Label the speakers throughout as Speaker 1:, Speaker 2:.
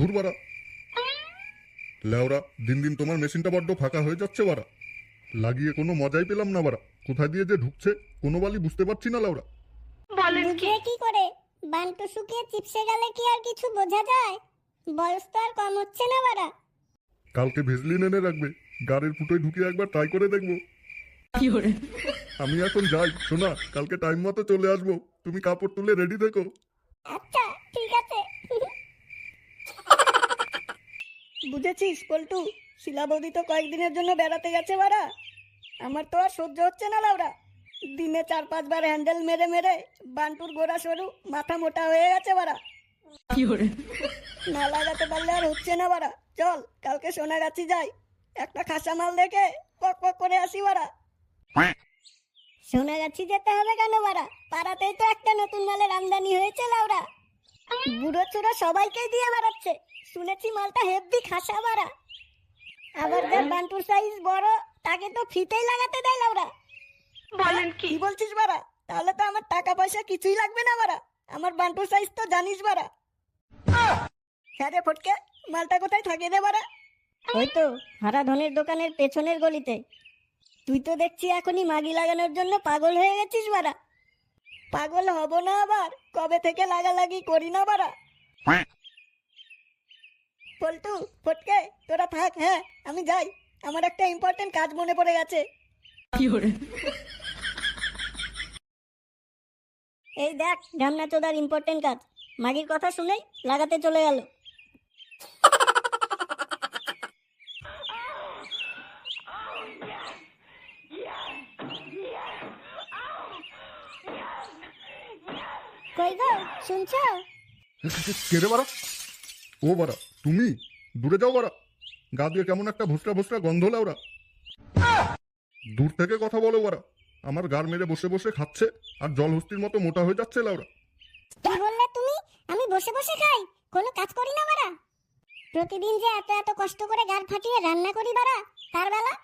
Speaker 1: ধুর বাড়া, লেওরা দিন দিন তোমার মেশিনটা বড্ড ফাঁকা হয়ে যাচ্ছে বাড়া। লাগিয়ে কোনো মজাই পেলাম না বাড়া, কোথায় দিয়ে যে ঢুকছে কোনো বালি বুঝতে পারছি না লেওরা।
Speaker 2: বুঝবে কি করে? বান্টু শুকিয়ে চিপসে গেলে কি আর কিছু বোঝা যায়? বয়স তো আর কম হচ্ছে না বাড়া।
Speaker 1: কালকে ভেজলিন এনে রাখবে, গাড়ির ফুটোয় ঢুকিয়ে একবার ট্রাই করে দেখবো। আমি এখন যাই শোনা, কালকে টাইম মতো চলে আসবো, তুমি কাপড় তুলে রেডি থেকো।
Speaker 2: আচ্ছা ঠিক আছে।
Speaker 3: বুঝেছিস পল্টু, শিলা বৌদি তো কয়েকদিনের জন্য বেড়াতে গেছে বাড়া। আমার তো আর সহ্য হচ্ছে না লাউরা। দিনে 4-5 বার হ্যান্ডেল মেরে মেরে বান্টুর গোড়া সরু, মাথা মোটা হয়ে গেছে বাড়া। না লাগাতে পারলে আর হচ্ছে না বাড়া। চল কালকে সোনাগাছি যাই, একটা খাসা মাল দেখে পক পক করে আসি বাড়া।
Speaker 2: সোনাগাছি যেতে হবে কেন বাড়া? পাড়াতেই তো একটা নতুন মালের আমদানি হয়েছে লাউরা। বুড়ো চুড়ো সবাইকেই দিয়ে বেড়াচ্ছে, শুনেছি মালটা হেভি খাসা বাড়া। আবার যার বান্টুর সাইজ বড় তাকে তো ফিতেই লাগাতে দেয় লাউরা।
Speaker 3: বলেন কি বলছিস বাড়া? তাহলে তো আমার টাকা পয়সা কিছুই লাগবে না বাড়া, আমার বান্টুর সাইজ তো জানিস বাড়া। হ্যাঁ রে ফটকে, মালটা কোথায় থাকে রে বাড়া?
Speaker 2: ওই তো হারাধনের দোকানের পেছনের গলিতে। তুই তো দেখছি এখনই মাগি লাগানোর জন্য পাগল হয়ে গেছিস বাড়া।
Speaker 3: পাগল হব না আবার, কবে থেকে লাগালাগি করি না বাড়া। পল্টু ফটকে তোরা থাক, হ্যাঁ আমি যাই, আমার একটা ইম্পর্টেন্ট কাজ মনে পড়ে গেছে।
Speaker 2: এই দেখ ঢামনা চোদার ইম্পর্টেন্ট কাজ, মাগির কথা শুনেই লাগাতে চলে গেল। কই গো শুনছো?
Speaker 1: কে রে বাড়া? ও বাড়া তুমি, দূরে যাও বাড়া, গা দিয়ে কেমন একটা ভুসরা ভুসরা গন্ধ লেওরা। দূর থেকে কথা বলো বাড়া, আমার গার মেরে বসে বসে খাচ্ছে আর জল হস্তির মতো মোটা হয়ে যাচ্ছে লেওরা।
Speaker 2: কি বললে তুমি? আমি বসে বসে খাই, কোনো কাজ করি না বাড়া। প্রতিদিন যে এত এত কষ্ট করে গার ফাটিয়ে রান্না করি বাড়া, তার বেলা।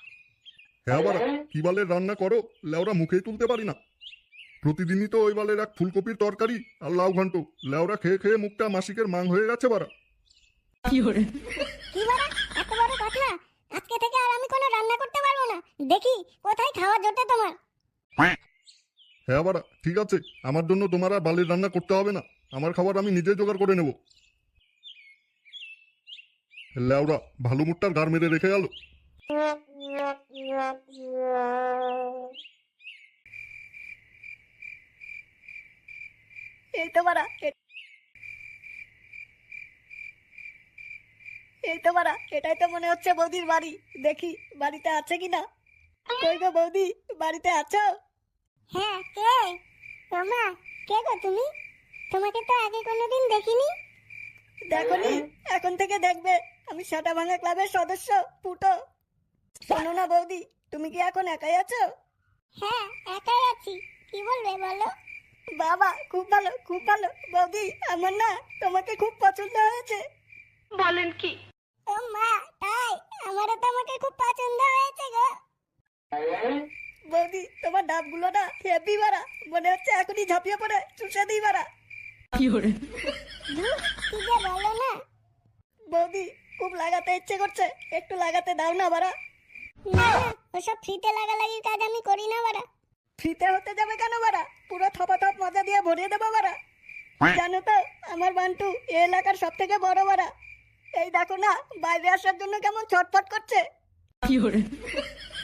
Speaker 1: হ্যাঁ বাড়া, কি বালের রান্না করো লেওরা, মুখেই তুলতে পারি না। প্রতিদিনই তো ওই বালের এক ফুলকপির তরকারি আর লাউ ঘন্ট, লেওরা খেয়ে খেয়ে মুখটা মাসিকের মাং হয়ে গেছে বাড়া।
Speaker 2: কি বাড়া এত বড় কথা? আজকে থেকে আর আমি কোনো রান্না করতে পারবো না। দেখি কোথায় খাওয়া জোটে তোমার।
Speaker 1: হ্যাঁ বাড়া ঠিক আছে, আমার জন্য তোমার আর বালের রান্না করতে হবে না, আমার খাবার আমি নিজে জোগাড় করে নেব। লেওরা ভালো মুটটার গার মেরে রেখে গেল।
Speaker 3: এই তো বাড়া, এই তো বাড়া, এটাই তো মনে হচ্ছে বৌদির বাড়ি। দেখি বাড়িতে আছে কিনা। কই গো বৌদি, বাড়িতে আছো?
Speaker 2: হ্যাঁ কে? তোমরা কে গো তুমি? তোমাকে তো আগে কোনোদিন দেখিনি।
Speaker 3: দেখনি, এখন থেকে দেখবে। আমি সাটা ভাঙা ক্লাবের সদস্য ফুটো। শোনো না বৌদি, তুমি কি এখন একাই আছো?
Speaker 2: হ্যাঁ একাই আছি, কি বলবে বলো।
Speaker 3: বাবা খুব ভালো খুব ভালো বৌদি, আমার না তোমাকে খুব পছন্দ হয়েছে। বলেন কি?
Speaker 2: ও মা তাই? আমারও তোমাকে খুব পছন্দ হয়েছে গো।
Speaker 3: বৌদি তোমার ডাবগুলো না হেভি বাড়া, মনে হচ্ছে এখনই ঝাঁপিয়ে পড়ে চুষে দিই বাড়া।
Speaker 2: ধুর, কি যে বলো না।
Speaker 3: বৌদি খুব লাগাতে ইচ্ছে করছে, একটু লাগাতে দাও না বাড়া।
Speaker 2: না না, ওসব ফ্রিতে লাগালাগির কাজ আমি করি না বাড়া।
Speaker 3: ফ্রিতে হতে যাবে কেন বাড়া, পুরো থপাথপ মজা দিয়ে ভরিয়ে দেবো বাড়া। জানো তো আমার বান্টু এই এলাকার সব থেকে বড় বাড়া। এই দেখো না বাইরে আসার জন্য কেমন ছটফট করছে।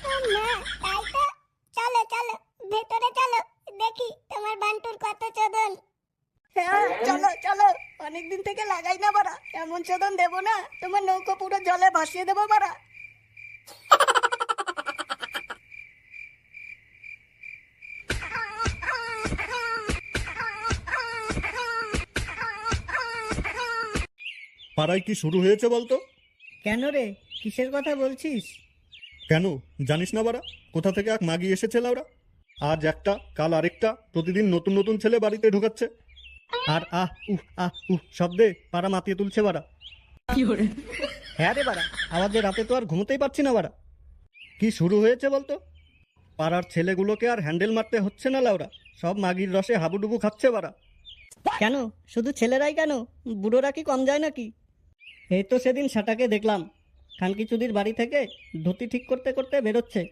Speaker 2: ও মা তাই তো, চলো চলো ভেতরে চলো, দেখি তোমার বান্টুর কত চোদন।
Speaker 3: হ্যাঁ চলো চলো, অনেকদিন থেকে লাগাই না বাড়া, এমন চোদন দেবো না তোমার নৌকো পুরো জলে ভাসিয়ে দেবো বাড়া।
Speaker 1: পাড়ায় কি শুরু হয়েছে বলতো?
Speaker 3: কেন রে, কিসের কথা বলছিস?
Speaker 1: কেন জানিস না বাড়া, কোথা থেকে এক মাগি এসেছে লাউরা। আজ একটা কাল আরেকটা, প্রতিদিন নতুন নতুন ছেলে বাড়িতে ঢোকাচ্ছে। আর আহ উহ শব্দে পাড়া মাতিয়ে তুলছে বাড়া। হ্যাঁ রে বাড়া, আওয়াজে রাতে তো আর ঘুমোতেই পারছি না বাড়া। কি শুরু হয়েছে বলতো? পাড়ার ছেলেগুলোকে আর হ্যান্ডেল মারতে হচ্ছে না লাউরা, সব মাগির রসে হাবুডুবু খাচ্ছে বাড়া।
Speaker 3: কেন শুধু ছেলেরাই কেন, বুড়োরা কি কম যায় নাকি? এই তো সেদিন সেটাকে দেখলাম খানকি চুদির বাড়ি থেকে ধুতি ঠিক করতে করতে বেরোচ্ছে।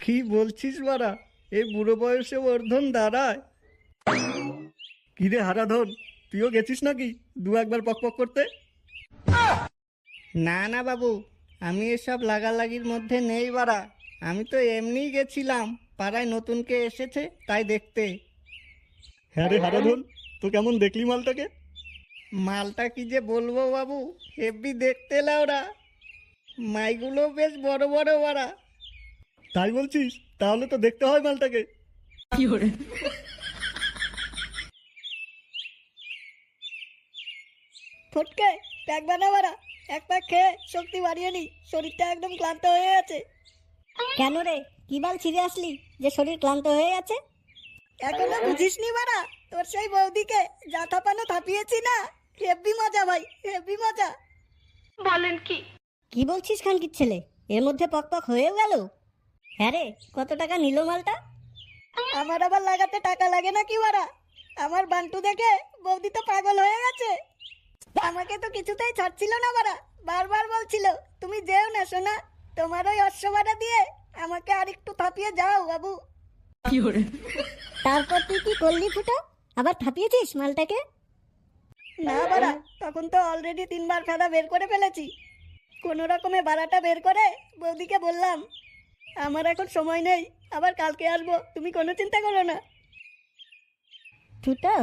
Speaker 1: কি বলছিস বাড়া, এই বুড়ো বয়সে অর্ধন দাঁড়ায়? কিরে হারাধন, তুইও গেছিস নাকি দু একবার পক পক করতে?
Speaker 3: না না বাবু, আমি এসব লাগালাগির মধ্যে নেই বাড়া। আমি তো এমনিই গেছিলাম, পাড়ায় নতুনকে এসেছে তাই দেখতে।
Speaker 1: হ্যাঁ রে হারাধন, তো কেমন দেখলি মালটাকে?
Speaker 3: মালটা কি যে বলবো বাবু, হেব্বি দেখতে লাউরা। মাইগুলো বেশ বড় বড় বাড়া।
Speaker 1: তাই বলছিস? তাহলে তো দেখতে হয় মালটাকে।
Speaker 3: ফটকে প্যাক বানা বাড়া, এক প্যাক খেয়ে শক্তি বাড়িয়ে নি, শরীরটা একদম ক্লান্ত হয়ে আছে।
Speaker 2: কেন রে, কি বাল ছিঁড়ে আসলি যে শরীর ক্লান্ত হয়ে আছে?
Speaker 3: এখনো বুঝিসনি বাড়া, তোর সেই বৌদিকে যা থাপানো থাপিয়েছি না, হেব্বি মজা ভাই, হেব্বি মজা।
Speaker 2: কি বলছিস খানকির ছেলে, এর মধ্যে পক পক হয়েও গেল? হ্যাঁ রে, কত টাকা নিল মালটা?
Speaker 3: আমার আবার লাগাতে টাকা লাগে না কি বাড়া? আমার বান্টু দেখে বৌদি তো পাগল হয়ে গেছে। আমাকে তো কিছুতেই ছাড়ছিল না বাড়া, বারবার বলছিল তুমি যেও না সোনা, তোমার ওই অশ্ববাড়া দিয়ে আমাকে আর একটু থাপিয়ে যাও বাবু।
Speaker 2: তারপর তুই কি করলি ফুটো? আবার থাপিয়েছিস মালটাকে?
Speaker 3: না বাড়া, তখন তো অলরেডি 3বার ফেদা বের করে ফেলেছি। কোনো রকমে বাড়াটা বের করে বৌদিকে বললাম আমার এখন সময় নেই, আবার কালকে আসবো, তুমি কোনো চিন্তা করো না।
Speaker 2: ফুটো,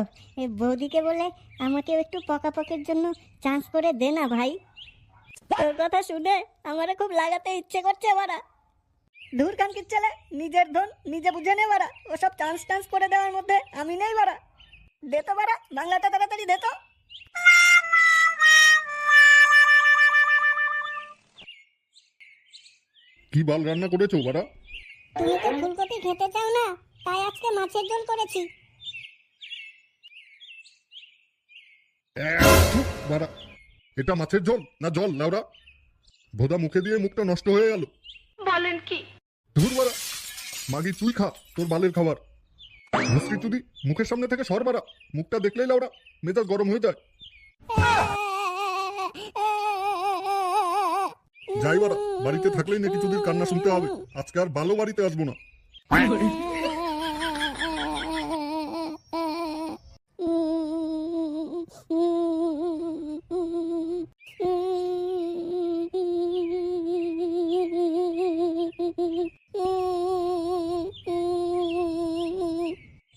Speaker 2: এ বৌদিকে বলে আমাকে একটু পকাপকের জন্য চান্স করে দে না ভাই।
Speaker 3: তোর কথা শুনে আমারও খুব লাগাতে ইচ্ছে করছে বাড়া। দূর কানকির ছেলে, নিজের ধন নিজে বুঝে নে বাড়া, ওসব চান্স টান্স করে দেওয়ার মধ্যে আমি নেই বাড়া। দে তো বাড়া, বাংলাটা তাড়াতাড়ি দে তো।
Speaker 4: কি বাল রান্না করেছো বাড়া?
Speaker 2: তুমি তো ফুলকপি খেতে চাও না, তাই আজকে মাছের ঝোল করেছি।
Speaker 4: বাড়া, এটা মাছের ঝোল না জল লাউরা? ভোদা মুখে দিয়ে মুখটা নষ্ট হয়ে গেল।
Speaker 5: বলেন কি?
Speaker 4: ধুর বাড়া, মাগি তুই খা তোর বালের খাবার। মুসরি চুদি মুখের সামনে থেকে সর বাড়া, মুখটা দেখলেই লাউরা মেজাজ গরম হয়ে যায়। যাই বাড়া, বাড়িতে থাকলেই নাকি চুদির কান্না শুনতে হবে। আজকে আর ভালো বাড়িতে আসবো না।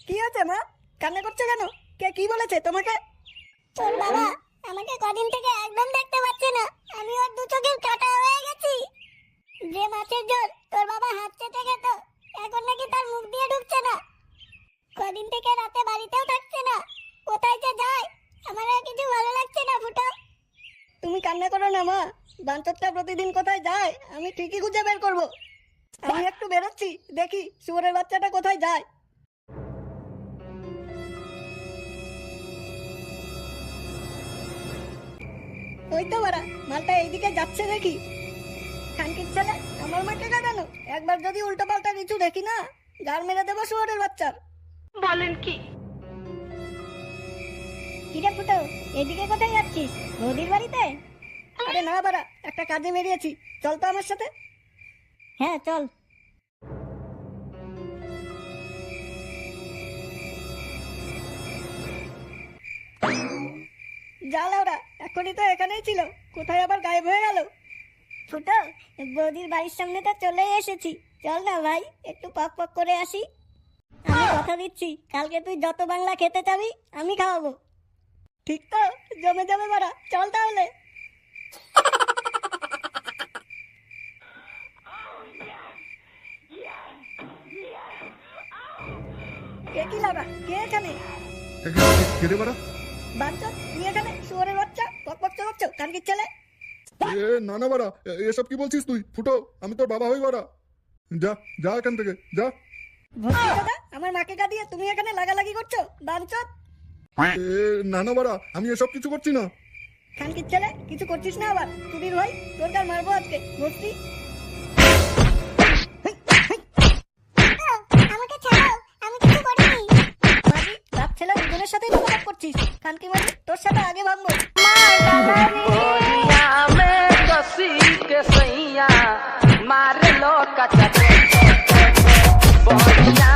Speaker 3: কি আছে মা, কান্না করছে কেন? কে কি বলেছে তোমাকে?
Speaker 2: তোর বাবা আমাকে কদিন থেকে একদম দেখতে পাচ্ছে না, আমি ওর দু চোখের কাটা হয়ে গেছি। যে মাছের ঝোল তোর বাবা হাত চেটে খেত, এখন নাকি তার মুখ দিয়ে ঢুকছে না। কদিন থেকে রাতে বাড়িতেও থাকছে না, কোথায় যে যায় আমার আর কিছু ভালো লাগছে না ফুটো।
Speaker 3: তুমি কান্না করো না মা, বাঞ্চরটা প্রতিদিন কোথায় যায় আমি ঠিকই খুঁজে বের করবো। আমি একটু বেরোচ্ছি, দেখি শুয়োরের বাচ্চাটা কোথায় যায়। ওই তো বাড়া, মালটা এইদিকে যাচ্ছে দেখি। খানকির ছেলে, আমার মাকে কাঁদানো, একবার যদি উল্টো পাল্টা কিছু দেখি না, গাড় মেরে দেবো শুয়োরের বাচ্চার।
Speaker 5: বলেন কি?
Speaker 2: কিরে ফুটো, এদিকে কোথায় যাচ্ছিস? বৌদির বাড়িতে?
Speaker 3: আরে না বাড়া, একটা কাজে বেরিয়েছি, চল তো আমার সাথে।
Speaker 2: হ্যাঁ চল।
Speaker 3: যা লাউরা, এখনই তো এখানেই ছিল, কোথায় আবার গায়েব হয়ে গেল?
Speaker 2: ফুটো, বৌদির বাড়ির সামনে তো চলে এসেছি, চল না ভাই একটু পক পক করে আসি। আমি কথা দিচ্ছি, কালকে তুই যত বাংলা খেতে চাবি আমি খাওয়াবো।
Speaker 3: ঠিক তো, জমে যাবে বাড়া, চল তাহলে। কে কি লাউরা, কে এখানে?
Speaker 4: কেটে বাড়া?
Speaker 3: বাচ্চা তুই এখানে, শুয়োরের বাচ্চা, পক পক চালাচ্ছ কানকির ছেলে।
Speaker 4: না না বাড়া, এসব কি বলছিস তুই? ফুটো, আমি তোর বাবা হই বাড়া। যা যা এখান থেকে যা।
Speaker 3: ভর্তি দাদা, আমার মাকে কাঁদিয়ে তুমি এখানে লাগালাগি করছো বাঞ্চত।
Speaker 4: না না বাড়া, আমি এসব কিছু করছি না।
Speaker 3: খানকির ছেলে, কিছু করছিস না আবার? চুরির ভাই, তোর কার মারবো আজকে ভর্তি।
Speaker 2: আমাকে ছাড়াও, আমি কিছু করিনি।
Speaker 3: মাগি, বাপ ছেলে দুজনের সাথে করছিস। খানকি মাগি, তোর সাথে আগে ভাঙবো।
Speaker 5: মার বাবা রে,
Speaker 6: के सैया मार लो कचके बढ़िया